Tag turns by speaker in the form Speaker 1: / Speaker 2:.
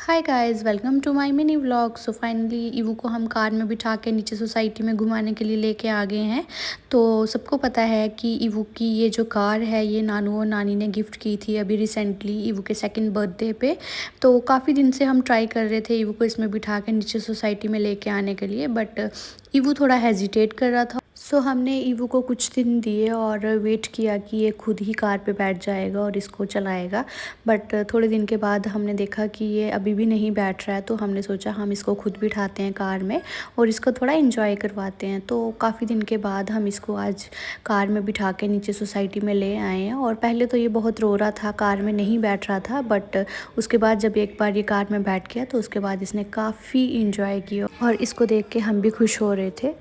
Speaker 1: Hi guys, welcome to my mini vlog. So finally ईवू को हम कार में बिठा के नीचे सोसाइटी में घुमाने के लिए लेके आ गए हैं। तो सबको पता है कि ईवू की ये जो कार है ये नानू और नानी ने गिफ्ट की थी अभी रिसेंटली ईवू के सेकंड बर्थडे पे। तो काफ़ी दिन से हम ट्राई कर रहे थे ईवू को इसमें बिठा के नीचे सोसाइटी में लेके आने के लिए, बट ईवू थोड़ा हेजिटेट कर रहा था। सो हमने ईवू को कुछ दिन दिए और वेट किया कि ये खुद ही कार पे बैठ जाएगा और इसको चलाएगा। बट थोड़े दिन के बाद हमने देखा कि ये अभी भी नहीं बैठ रहा है, तो हमने सोचा हम इसको खुद बिठाते हैं कार में और इसको थोड़ा एंजॉय करवाते हैं। तो काफ़ी दिन के बाद हम इसको आज कार में बिठा के नीचे सोसाइटी में ले आए हैं। और पहले तो ये बहुत रो रहा था, कार में नहीं बैठ रहा था, बट उसके बाद जब एक बार ये कार में बैठ गया तो उसके बाद इसने काफ़ी इंजॉय किया और इसको देख के हम भी खुश हो रहे थे।